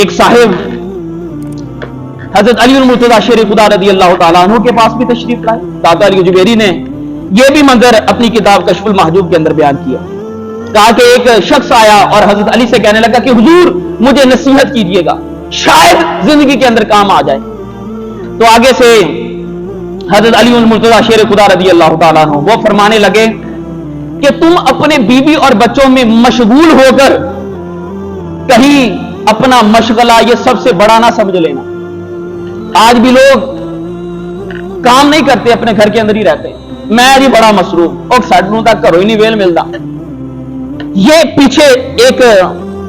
एक साहिब हजरत अली मुर्तजा शेर खुदा रदी अल्लाह तआला अन्हु के पास भी तशरीफ लाए। दाता अली जुबैरी ने यह भी मंजर अपनी किताब कश्फुल महजूब के अंदर बयान किया। कहा कि एक शख्स आया और हजरत अली से कहने लगा कि हुजूर मुझे नसीहत कीजिएगा, शायद जिंदगी के अंदर काम आ जाए। तो आगे से हजरत अली मुर्तजा शेर खुदा रदी अल्लाह तआला अन्हु वो फरमाने लगे कि तुम अपने बीवी और बच्चों में मशगूल होकर कहीं अपना मशगला ये सबसे बड़ा ना समझ लेना। आज भी लोग काम नहीं करते, अपने घर के अंदर ही रहते। मैं जी बड़ा मसरूफ और साडू तक घरों ही नहीं वेल मिलता। ये पीछे एक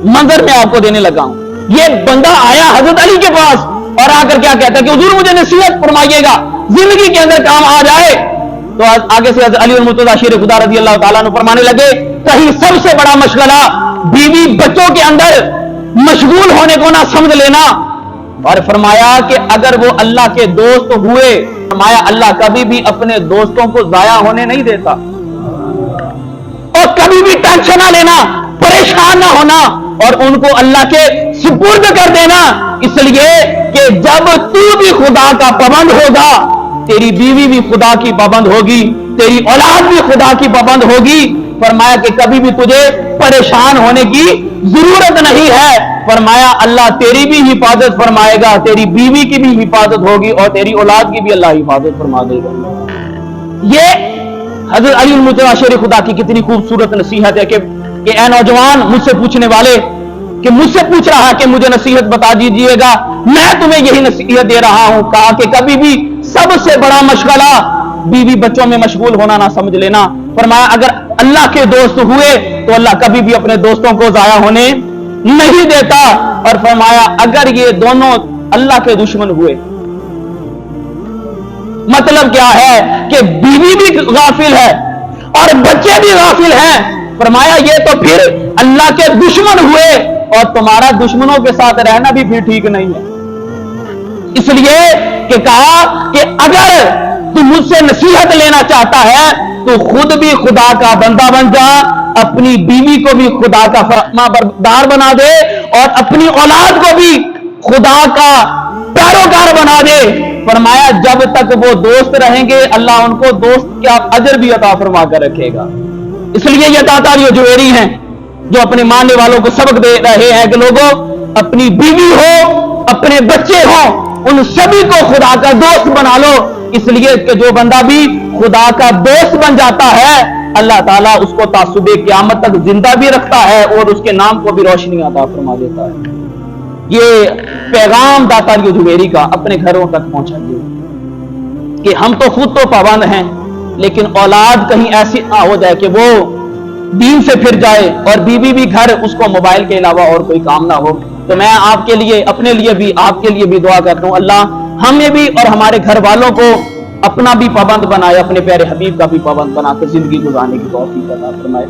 मंजर मैं आपको देने लगा हूं। ये बंदा आया हजरत अली के पास और आकर क्या कहता है कि हुजूर मुझे नसीहत फरमाइएगा, जिंदगी के अंदर काम आ जाए। तो आगे से हजरत अली मुर्तजा शेर खुदा रज़ी अल्लाह ताला अन्हु फरमाने लगे कहीं सबसे बड़ा मशगला बीवी बच्चों के अंदर मशगूल होने को ना समझ लेना। और फरमाया कि अगर वो अल्लाह के दोस्त हुए, फरमाया अल्लाह कभी भी अपने दोस्तों को जाया होने नहीं देता। और कभी भी टेंशन ना लेना, परेशान ना होना और उनको अल्लाह के सुपुर्द कर देना। इसलिए कि जब तू भी खुदा का पाबंद होगा, तेरी बीवी भी खुदा की पाबंद होगी, तेरी औलाद भी खुदा की पाबंद होगी। फरमाया कि कभी भी तुझे परेशान होने की जरूरत नहीं है। फरमाया अल्लाह तेरी भी हिफाजत फरमाएगा, तेरी बीवी की भी हिफाजत होगी और तेरी औलाद की भी अल्लाह हिफाजत फरमा देगा। ये हजरत अली मुर्तजा शेर खुदा की कितनी खूबसूरत नसीहत है कि ए नौजवान मुझसे पूछने वाले कि मुझसे पूछ रहा है कि मुझे नसीहत बता दीजिएगा, मैं तुम्हें यही नसीहत दे रहा हूं। कहा कि कभी भी सबसे बड़ा मशगला बीवी बच्चों में मशगूल होना ना समझ लेना। फरमाया अगर अल्लाह के दोस्त हुए तो अल्लाह कभी भी अपने दोस्तों को जाया होने नहीं देता। और फरमाया अगर ये दोनों अल्लाह के दुश्मन हुए, मतलब क्या है कि बीवी भी गाफिल है और बच्चे भी गाफिल हैं। फरमाया ये तो फिर अल्लाह के दुश्मन हुए और तुम्हारा दुश्मनों के साथ रहना भी फिर ठीक नहीं है। इसलिए कि कहा कि अगर तू मुझसे नसीहत लेना चाहता है तो खुद भी खुदा का बंदा बन जा, अपनी बीवी को भी खुदा का फरमाबरदार बना दे और अपनी औलाद को भी खुदा का पैरोकार बना दे। फरमाया जब तक वो दोस्त रहेंगे अल्लाह उनको दोस्त का अजर भी अता फरमा कर रखेगा। इसलिए ये दाता जुबैरी हैं जो अपने मानने वालों को सबक दे रहे हैं कि लोगों अपनी बीवी हो, अपने बच्चे हो, उन सभी को खुदा का दोस्त बना लो। इसलिए कि जो बंदा भी खुदा का दोस्त बन जाता है अल्लाह ताला उसको तासुबे क़यामत तक जिंदा भी रखता है और उसके नाम को भी रोशनी अता फरमा देता है। ये पैगाम दाता जुबैरी का अपने घरों तक पहुंचाइए कि हम तो खुद तो पाबंद हैं, लेकिन औलाद कहीं ऐसी ना हो जाए कि वो दीन से फिर जाए और बीवी भी घर उसको मोबाइल के अलावा और कोई काम ना हो। तो मैं आपके लिए, अपने लिए भी, आपके लिए भी दुआ करता हूं अल्लाह हमें भी और हमारे घर वालों को अपना भी पाबंद बनाए, अपने प्यारे हबीब का भी पाबंद बना कर जिंदगी गुजारने की तौफीक अता फरमाए।